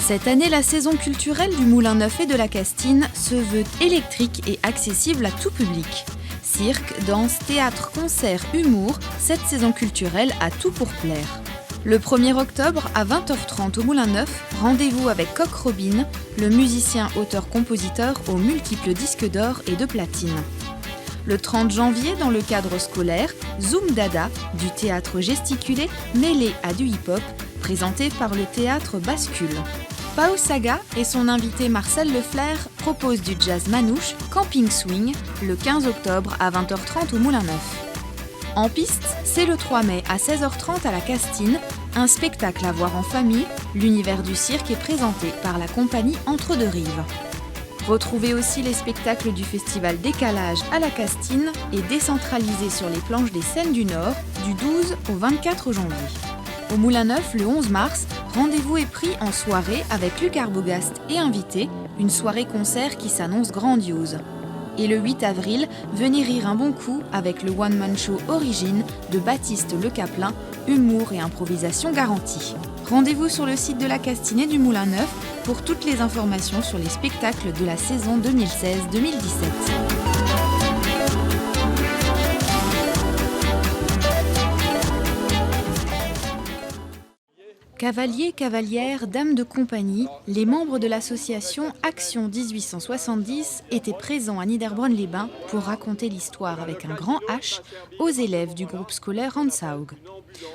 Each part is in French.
Cette année, la saison culturelle du Moulin Neuf et de la Castine se veut électrique et accessible à tout public. Cirque, danse, théâtre, concert, humour, cette saison culturelle a tout pour plaire. Le 1er octobre, à 20h30 au Moulin Neuf, rendez-vous avec Coq Robin, le musicien auteur-compositeur aux multiples disques d'or et de platine. Le 30 janvier, dans le cadre scolaire, Zoom Dada, du théâtre gesticulé mêlé à du hip-hop, présenté par le théâtre Bascule. Pao Saga et son invité Marcel Leflair proposent du jazz manouche Camping Swing le 15 octobre à 20h30 au Moulin Neuf. En piste, c'est le 3 mai à 16h30 à la Castine, un spectacle à voir en famille. L'univers du cirque est présenté par la compagnie Entre deux Rives. Retrouvez aussi les spectacles du festival Décalage à la Castine et décentralisés sur les planches des Scènes du Nord du 12 au 24 janvier. Au Moulin Neuf, le 11 mars, rendez-vous est pris en soirée avec Luc Arbogast et invité, une soirée-concert qui s'annonce grandiose. Et le 8 avril, venez rire un bon coup avec le one-man show Origine de Baptiste Le Caplin, humour et improvisation garantie. Rendez-vous sur le site de la Castine et du Moulin Neuf pour toutes les informations sur les spectacles de la saison 2016-2017. Cavaliers, cavalières, dames de compagnie, les membres de l'association Action 1870 étaient présents à Niederbronn-les-Bains pour raconter l'histoire avec un grand H aux élèves du groupe scolaire Rantzau.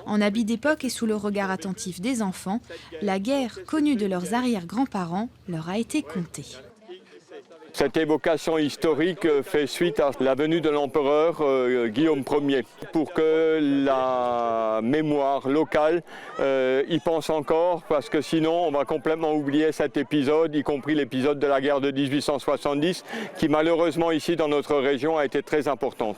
En habit d'époque et sous le regard attentif des enfants, la guerre connue de leurs arrière-grands-parents leur a été contée. Cette évocation historique fait suite à la venue de l'empereur Guillaume Ier. Pour que la mémoire locale y pense encore, parce que sinon on va complètement oublier cet épisode, y compris l'épisode de la guerre de 1870, qui malheureusement ici dans notre région a été très importante.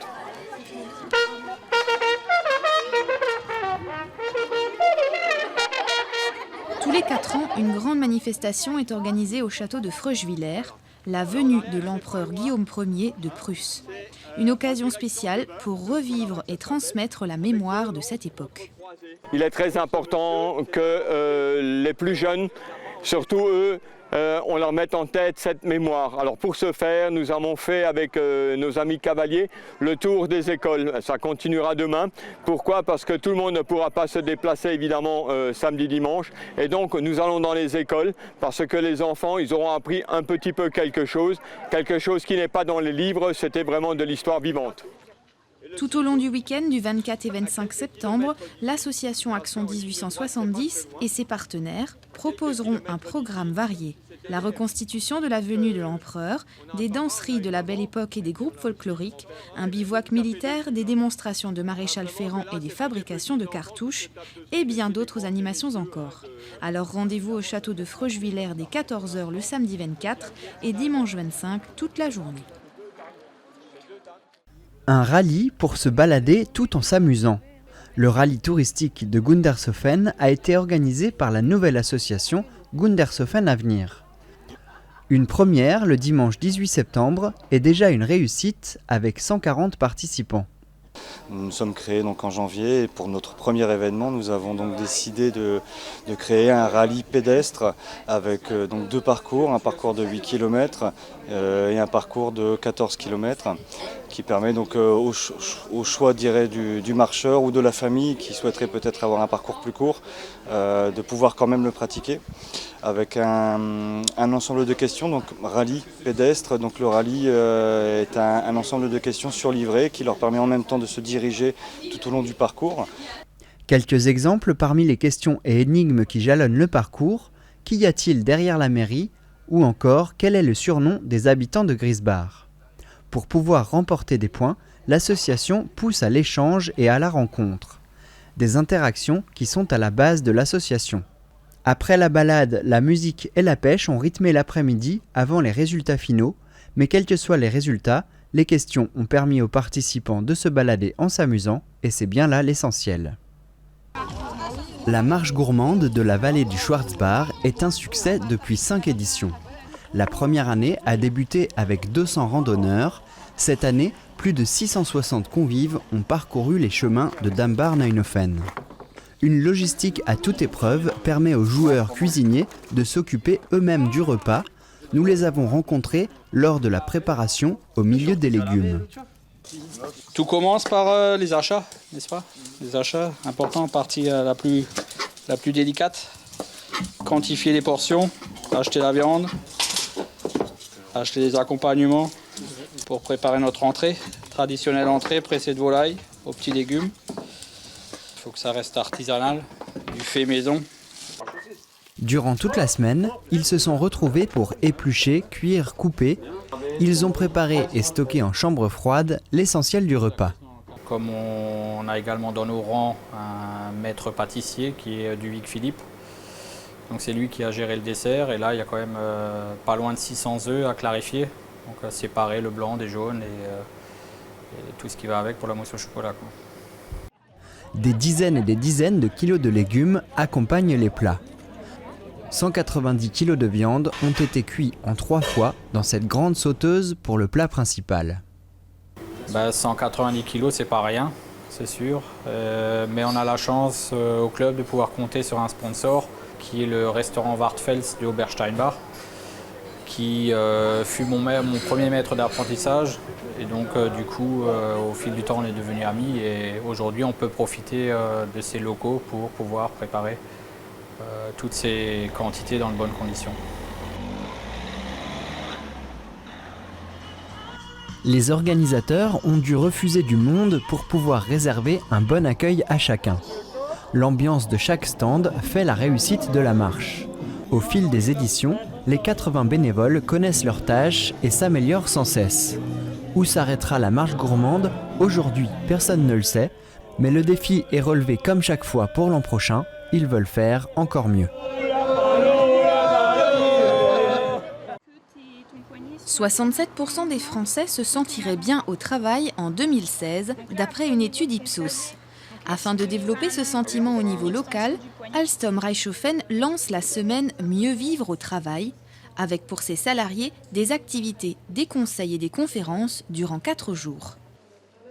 Tous les 4 ans, une grande manifestation est organisée au château de Freuchwiller, la venue de l'empereur Guillaume Ier de Prusse. Une occasion spéciale pour revivre et transmettre la mémoire de cette époque. Il est très important que les plus jeunes, surtout eux, on leur mette en tête cette mémoire. Alors pour ce faire, nous avons fait avec nos amis cavaliers le tour des écoles. Ça continuera demain. Pourquoi ? Parce que tout le monde ne pourra pas se déplacer évidemment samedi, dimanche. Et donc nous allons dans les écoles parce que les enfants, ils auront appris un petit peu quelque chose qui n'est pas dans les livres, c'était vraiment de l'histoire vivante. Tout au long du week-end du 24 et 25 septembre, l'association Action 1870 et ses partenaires proposeront un programme varié. La reconstitution de la venue de l'empereur, des danseries de la Belle Époque et des groupes folkloriques, un bivouac militaire, des démonstrations de maréchal Ferrand et des fabrications de cartouches, et bien d'autres animations encore. Alors rendez-vous au château de Freuchwiller dès 14h le samedi 24 et dimanche 25 toute la journée. Un rallye pour se balader tout en s'amusant. Le rallye touristique de Gundershofen a été organisé par la nouvelle association Gundershofen Avenir. Une première le dimanche 18 septembre est déjà une réussite avec 140 participants. Nous sommes créés donc en janvier et pour notre premier événement, nous avons donc décidé de créer un rallye pédestre avec donc 2 parcours, un parcours de 8 km et un parcours de 14 km qui permet donc au choix du marcheur ou de la famille qui souhaiterait peut-être avoir un parcours plus court de pouvoir quand même le pratiquer avec un ensemble de questions, donc rallye pédestre. Donc le rallye est un ensemble de questions surlivrées qui leur permet en même temps de se diriger tout au long du parcours. Quelques exemples parmi les questions et énigmes qui jalonnent le parcours. Qu'y a-t-il derrière la mairie ? Ou encore, quel est le surnom des habitants de Grisbach ? Pour pouvoir remporter des points, l'association pousse à l'échange et à la rencontre. Des interactions qui sont à la base de l'association. Après la balade, la musique et la pêche ont rythmé l'après-midi avant les résultats finaux, mais quels que soient les résultats, les questions ont permis aux participants de se balader en s'amusant, et c'est bien là l'essentiel. La marche gourmande de la vallée du Schwarzbach est un succès depuis 5 éditions. La première année a débuté avec 200 randonneurs. Cette année, plus de 660 convives ont parcouru les chemins de Dambach-Neuenhofen. Une logistique à toute épreuve permet aux joueurs cuisiniers de s'occuper eux-mêmes du repas. Nous les avons rencontrés lors de la préparation au milieu des légumes. Tout commence par les achats, n'est-ce pas? Les achats, important, partie la plus délicate. Quantifier les portions, acheter la viande, acheter les accompagnements pour préparer notre entrée. Traditionnelle entrée, pressée de volaille, aux petits légumes. Il faut que ça reste artisanal, du fait maison. Durant toute la semaine, ils se sont retrouvés pour éplucher, cuire, couper. Ils ont préparé et stocké en chambre froide l'essentiel du repas. Comme on a également dans nos rangs un maître pâtissier qui est Duvic Philippe. Donc c'est lui qui a géré le dessert et là il y a quand même pas loin de 600 œufs à clarifier. Donc à séparer le blanc des jaunes et tout ce qui va avec pour la mousse au chocolat, quoi. Des dizaines et des dizaines de kilos de légumes accompagnent les plats. 190 kilos de viande ont été cuits en 3 fois dans cette grande sauteuse pour le plat principal. 190 kilos, c'est pas rien, c'est sûr. Mais on a la chance au club de pouvoir compter sur un sponsor qui est le restaurant Wartfels de Obersteinbach, qui fut mon premier maître d'apprentissage. Et donc du coup, au fil du temps, on est devenus amis et aujourd'hui, on peut profiter de ces locaux pour pouvoir préparer toutes ces quantités dans de bonnes conditions. Les organisateurs ont dû refuser du monde pour pouvoir réserver un bon accueil à chacun. L'ambiance de chaque stand fait la réussite de la marche. Au fil des éditions, les 80 bénévoles connaissent leurs tâches et s'améliorent sans cesse. Où s'arrêtera la marche gourmande? Aujourd'hui, personne ne le sait, mais le défi est relevé comme chaque fois pour l'an prochain. Ils veulent faire encore mieux. 67% des Français se sentiraient bien au travail en 2016, d'après une étude Ipsos. Afin de développer ce sentiment au niveau local, Alstom Reichshofen lance la semaine Mieux vivre au travail, avec pour ses salariés des activités, des conseils et des conférences durant 4 jours.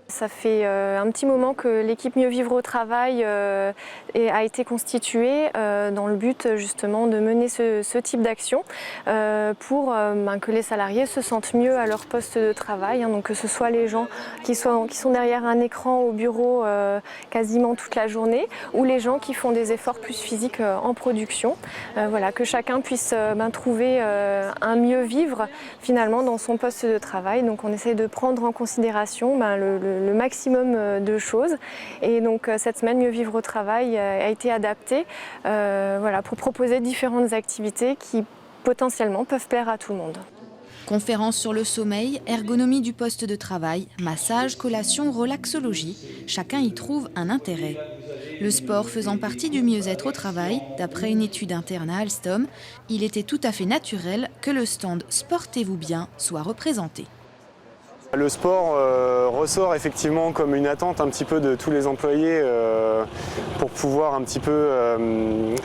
Ça fait un petit moment que l'équipe Mieux vivre au travail a été constituée dans le but justement de mener ce type d'action pour que les salariés se sentent mieux à leur poste de travail, donc que ce soit les gens qui sont derrière un écran au bureau quasiment toute la journée ou les gens qui font des efforts plus physiques en production. Voilà, que chacun puisse trouver un mieux vivre finalement dans son poste de travail. Donc on essaie de prendre en considération le maximum de choses et donc cette semaine Mieux vivre au travail a été adaptée pour proposer différentes activités qui potentiellement peuvent plaire à tout le monde. Conférences sur le sommeil, ergonomie du poste de travail, massage, collation, relaxologie, chacun y trouve un intérêt. Le sport faisant partie du mieux-être au travail, d'après une étude interne à Alstom, il était tout à fait naturel que le stand « Sportez-vous bien » soit représenté. Le sport ressort effectivement comme une attente un petit peu de tous les employés pour pouvoir un petit peu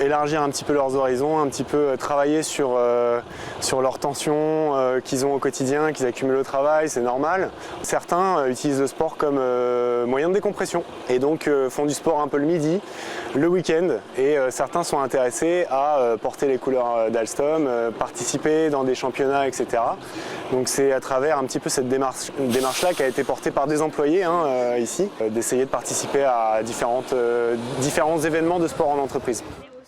élargir un petit peu leurs horizons, un petit peu travailler sur leurs tensions qu'ils ont au quotidien, qu'ils accumulent au travail, c'est normal. Certains utilisent le sport comme moyen de décompression et donc font du sport un peu le midi, le week-end et certains sont intéressés à porter les couleurs d'Alstom, participer dans des championnats, etc. Donc c'est à travers un petit peu cette démarche-là qui a été portée par des employés ici, d'essayer de participer à différents événements de sport en entreprise.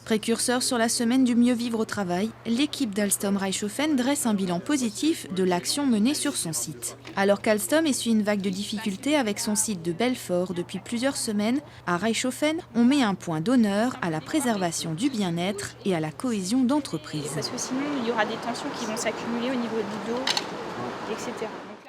Précurseur sur la semaine du mieux vivre au travail, l'équipe d'Alstom Reichshofen dresse un bilan positif de l'action menée sur son site. Alors qu'Alstom essuie une vague de difficultés avec son site de Belfort depuis plusieurs semaines, à Reichshofen, on met un point d'honneur à la préservation du bien-être et à la cohésion d'entreprise. Parce que sinon, il y aura des tensions qui vont s'accumuler au niveau du dos, etc.